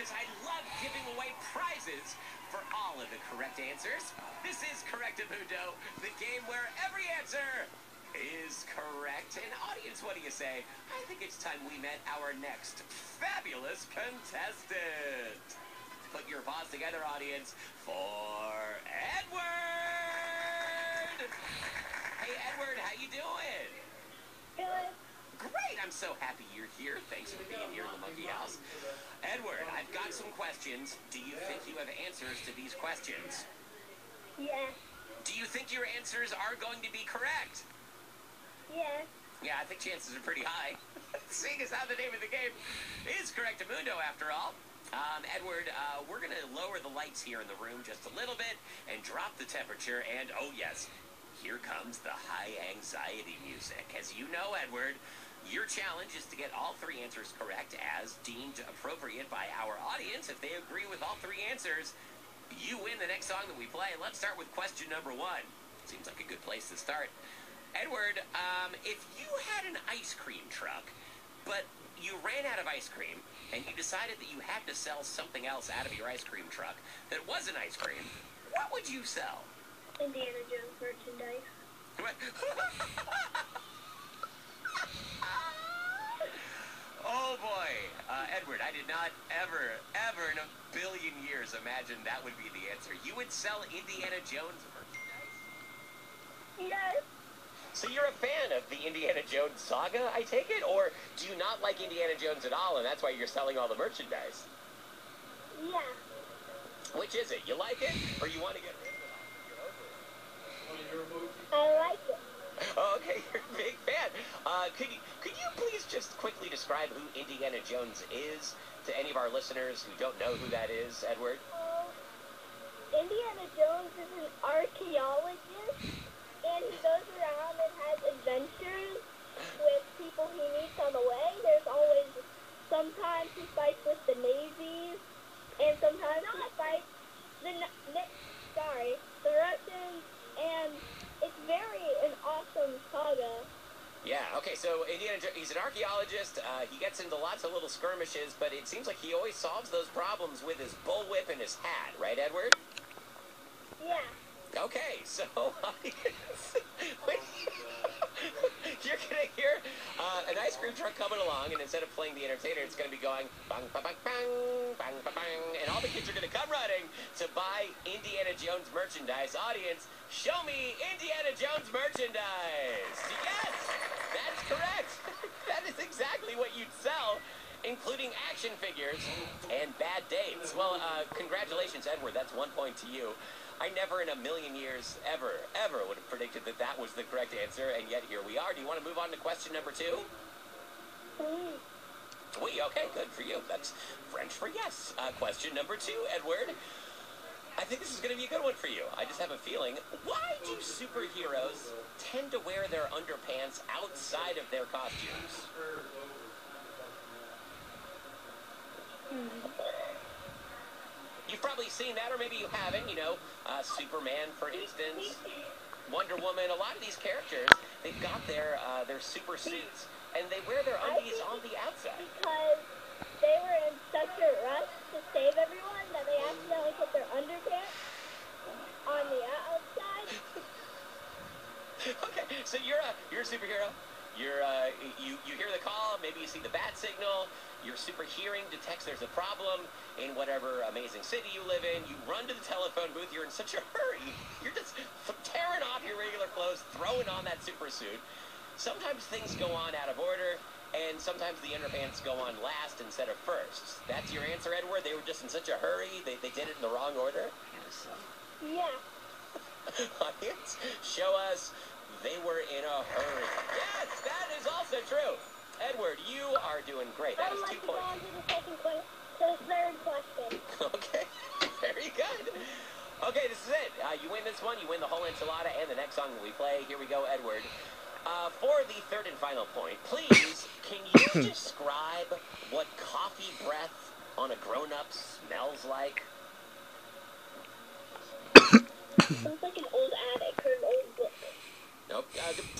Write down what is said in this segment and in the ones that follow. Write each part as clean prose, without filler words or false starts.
because I love giving away prizes for all of the correct answers. This is Correctamundo, the game where every answer is correct. And audience, what do you say? I think it's time we met our next fabulous contestant. Put your paws together, audience, for Edward! Hey, Edward, how you doing? Good. Great, I'm so happy you're here. Thanks for being here in the Monkey House. Edward, I've got some questions. Do you think you have answers to these questions? Yes. Do you think your answers are going to be correct? Yes. Yeah, I think chances are pretty high. Seeing as how the name of the game is Correctamundo, after all. Edward, we're going to lower the lights here in the room just a little bit and drop the temperature. And, oh, yes, here comes the high anxiety music. As you know, Edward, your challenge is to get all three answers correct as deemed appropriate by our audience. If they agree with all three answers, you win the next song that we play. Let's start with question number one. Seems like a good place to start. Edward, if you had an ice cream truck, but you ran out of ice cream, and you decided that you had to sell something else out of your ice cream truck that wasn't ice cream, what would you sell? Indiana Jones merchandise. What? Oh boy, Edward, I did not ever in a billion years imagine that would be the answer. You would sell Indiana Jones merchandise? Yes. So you're a fan of the Indiana Jones saga, I take it? Or do you not like Indiana Jones at all, and that's why you're selling all the merchandise? Yeah. Which is it? You like it, or you want to get rid of it all? You're over it? I like it. Oh, okay, you're a big fan. Could you please just quickly describe who Indiana Jones is to any of our listeners who don't know who that is, Edward? Indiana Jones is an archaeologist, and he goes around and has adventures with people he meets on the way. There's always, sometimes he fights with the navies, and sometimes he fights the Russians, and it's an awesome saga. Yeah, okay, so he's an archaeologist. He gets into lots of little skirmishes, but it seems like he always solves those problems with his bullwhip and his hat, right, Edward? Yeah. Okay, so you're going to hear an ice cream truck coming along, and instead of playing the entertainer, it's going to be going bang, bang, bang, bang, bang, bang, and all the kids are going to come running to buy Indiana Jones merchandise. Audience, show me Indiana Jones merchandise. Yes, that's correct. That is exactly what you'd sell, including action figures and bad dates. Well, congratulations, Edward. That's 1 point to you. I never in a million years ever would have predicted that that was the correct answer, and yet here we are. Do you want to move on to question number two? Oui, okay, good for you. That's French for yes. Question number two, Edward. I think this is going to be a good one for you. I just have a feeling. Why do superheroes tend to wear their underpants outside of their costumes? You've probably seen that, or maybe you haven't. You know, Superman, for instance, Wonder Woman. A lot of these characters, they've got their super suits, and they wear their undies on the outside. Because they were in such a rush to save everyone that they accidentally put their underpants on the outside. Okay, so you're a superhero. You hear the call, maybe you see the bat signal, your super hearing detects there's a problem in whatever amazing city you live in, you run to the telephone booth, you're in such a hurry, you're just tearing off your regular clothes, throwing on that super suit. Sometimes things go on out of order, and sometimes the underpants go on last instead of first. That's your answer, Edward? They were just in such a hurry, they did it in the wrong order? Yeah. Audience, show us they were in a hurry. Yes, that is also true. Edward, you are doing great. That is 2 points. I would like to go on to the third question. Okay, very good. Okay, this is it. You win this one, you win the whole enchilada and the next song that we play. Here we go, Edward. For the third and final point, please, can you describe what coffee breath on a grown-up smells like? Sounds like an old attic or an old book. Nope.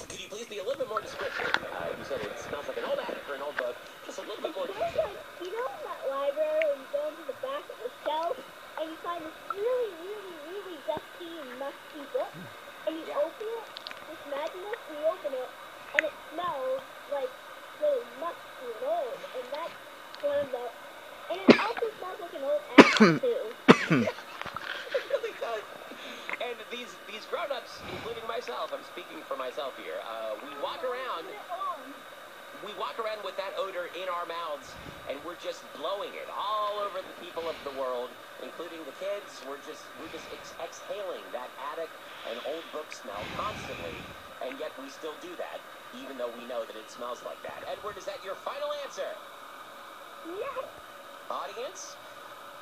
Could you please be a little bit more descriptive? You said it smells like an old attic or an old book. Just a little bit more descriptive. You know in that library when you go into the we open it, and it smells like really musty and old, and that's one of the, and it also smells like an old apple too. It really does. And these grown-ups, including myself, I'm speaking for myself here, we walk around with that odor in our mouths, and we're just blowing it all over the people of the world, including the kids. We're just exhaling that attic and old book smell constantly, and yet we still do that, even though we know that it smells like that. Edward, is that your final answer? Yes. Audience?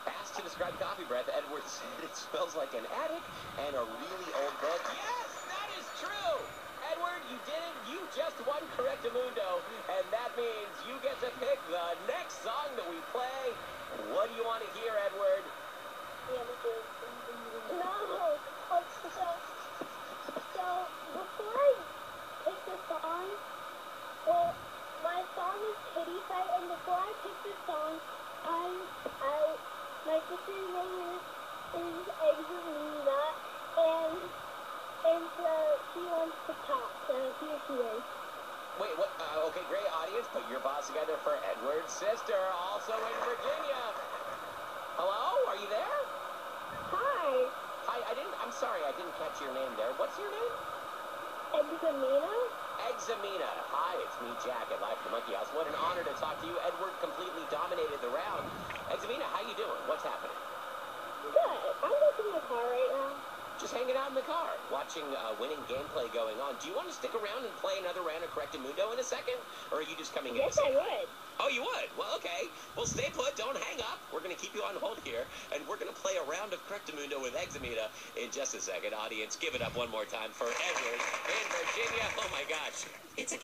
Asked to describe coffee breath, Edward said it smells like an attic and a really old book. Yes, that is true! Edward, you did it. You just won Correctamundo, and that means you get to pick the next song that we play. What do you want to hear, Edward? No. So before I pick the song, well, my song is Kitty Fight, and before I pick the song, my sister's name is Examina, and she wants to talk, so here she is. Wait, what? Okay, great, audience. Put your boss together for Edward's sister, also in Virginia. Hello? Are you there? Hi. Hi, I'm sorry, I didn't catch your name there. What's your name? Examina? Examina. Hi, it's me, Jack, at Live from the Monkey House. What an honor to talk to you. Edward completely dominated the round. Examina, how you doing? What's happening? Good. I'm just in the car right now. Just hanging out in the car, watching winning gameplay going on. Do you want to stick around and play another round of Correctamundo in a second? Or are you just coming in to Yes, say I hi? would. Oh, you would? Well, okay. Well, stay put. Don't hang up. We're going to keep you on hold here, and we're going to play a round of Correctamundo with Examina in just a second. Audience, give it up one more time for Edward in Virginia. Oh, my gosh. It's a